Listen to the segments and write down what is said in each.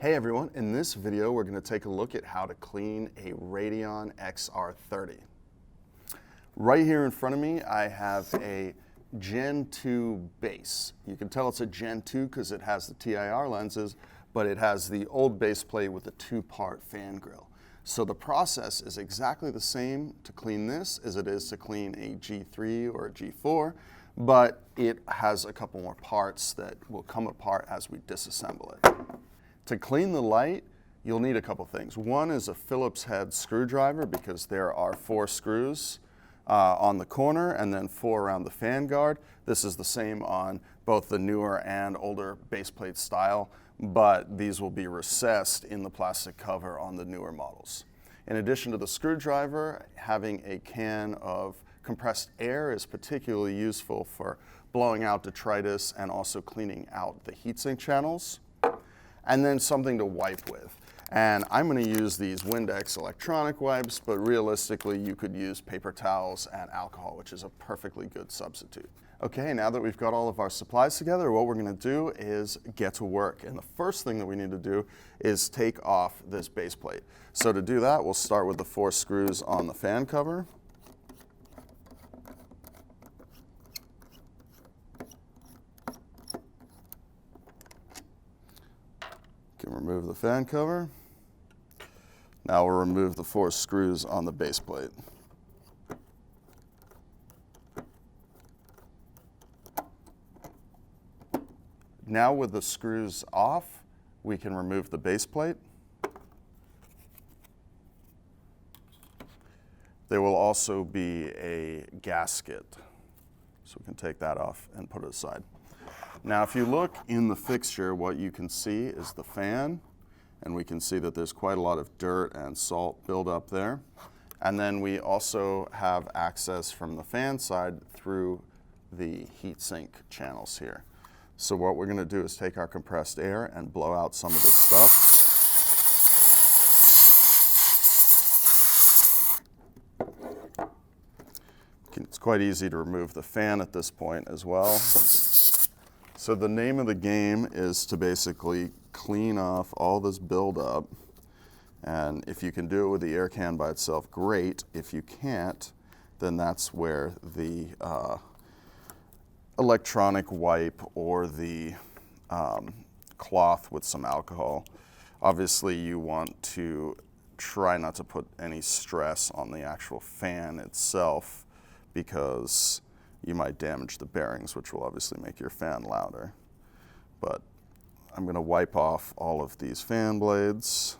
Hey everyone, in this video we're going to take a look at how to clean a Radion XR30. Right here in front of me I have a Gen 2 base. You can tell it's a Gen 2 because it has the TIR lenses, but it has the old base plate with a two-part fan grill. So the process is exactly the same to clean this as it is to clean a G3 or a G4, but it has a couple more parts that will come apart as we disassemble it. To clean the light, you'll need a couple things. One is a Phillips head screwdriver because there are 4 screws on the corner and then 4 around the fan guard. This is the same on both the newer and older base plate style, but these will be recessed in the plastic cover on the newer models. In addition to the screwdriver, having a can of compressed air is particularly useful for blowing out detritus and also cleaning out the heatsink channels. And then something to wipe with. And I'm going to use these Windex electronic wipes, but realistically you could use paper towels and alcohol, which is a perfectly good substitute. Okay, now that we've got all of our supplies together, what we're going to do is get to work. And the first thing that we need to do is take off this base plate. So to do that, we'll start with the 4 screws on the fan cover. Can remove the fan cover. Now we'll remove the 4 screws on the base plate. Now with the screws off, we can remove the base plate. There will also be a gasket, so we can take that off and put it aside. Now if you look in the fixture, what you can see is the fan, and we can see that there's quite a lot of dirt and salt buildup there. And then we also have access from the fan side through the heatsink channels here. So what we're going to do is take our compressed air and blow out some of this stuff. It's quite easy to remove the fan at this point as well. So the name of the game is to basically clean off all this buildup, and if you can do it with the air can by itself, great. If you can't, then that's where the electronic wipe or the cloth with some alcohol. Obviously you want to try not to put any stress on the actual fan itself because you might damage the bearings, which will obviously make your fan louder. But I'm going to wipe off all of these fan blades.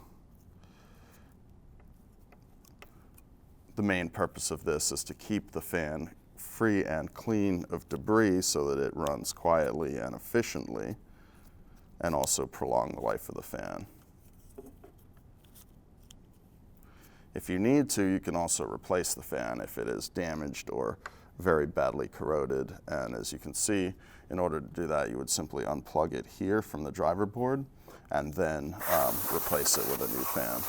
The main purpose of this is to keep the fan free and clean of debris so that it runs quietly and efficiently, and also prolong the life of the fan. If you need to, you can also replace the fan if it is damaged or very badly corroded, and as you can see, in order to do that you would simply unplug it here from the driver board and then replace it with a new fan.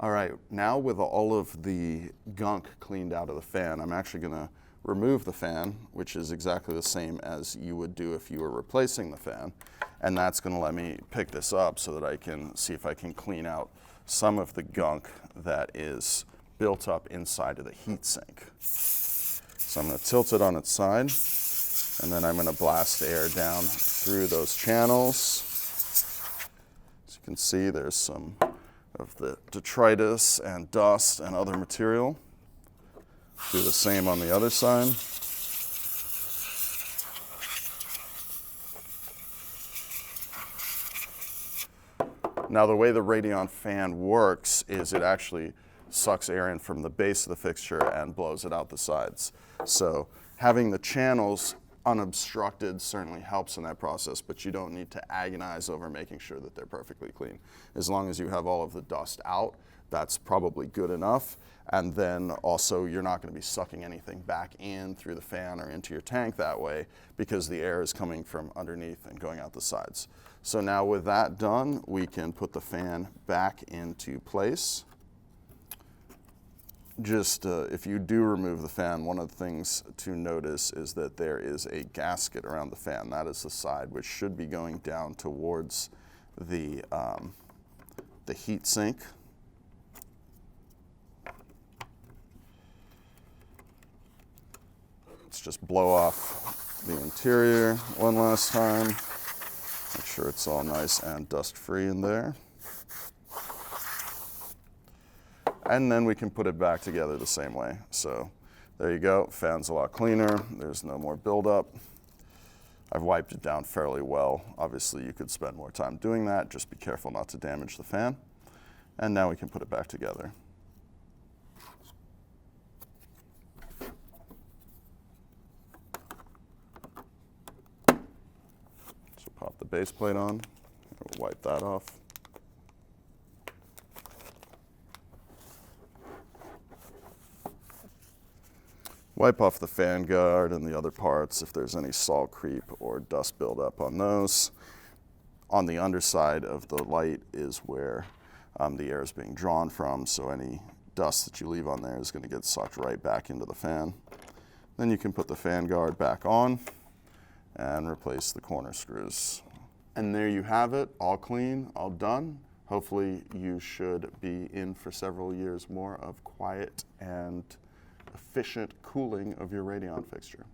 Alright, now with all of the gunk cleaned out of the fan, I'm actually going to remove the fan, which is exactly the same as you would do if you were replacing the fan, and that's going to let me pick this up so that I can see if I can clean out some of the gunk that is built up inside of the heatsink. So I'm going to tilt it on its side, and then I'm going to blast air down through those channels. As you can see, there's some of the detritus and dust and other material. Do the same on the other side. Now the way the Radion fan works is it actually sucks air in from the base of the fixture and blows it out the sides. So having the channels unobstructed certainly helps in that process, but you don't need to agonize over making sure that they're perfectly clean. As long as you have all of the dust out, that's probably good enough. And then also you're not going to be sucking anything back in through the fan or into your tank that way because the air is coming from underneath and going out the sides. So now with that done, we can put the fan back into place. Just if you do remove the fan, one of the things to notice is that there is a gasket around the fan. That is the side which should be going down towards the heat sink. Let's just blow off the interior one last time. Make sure it's all nice and dust-free in there. And then we can put it back together the same way. So there you go, fan's a lot cleaner, there's no more buildup. I've wiped it down fairly well. Obviously you could spend more time doing that, just be careful not to damage the fan. And now we can put it back together. So pop the base plate on, we'll wipe that off. Wipe off the fan guard and the other parts if there's any salt creep or dust buildup on those. On the underside of the light is where the air is being drawn from, so any dust that you leave on there is going to get sucked right back into the fan. Then you can put the fan guard back on and replace the corner screws. And there you have it, all clean, all done. Hopefully you should be in for several years more of quiet and efficient cooling of your Radion fixture.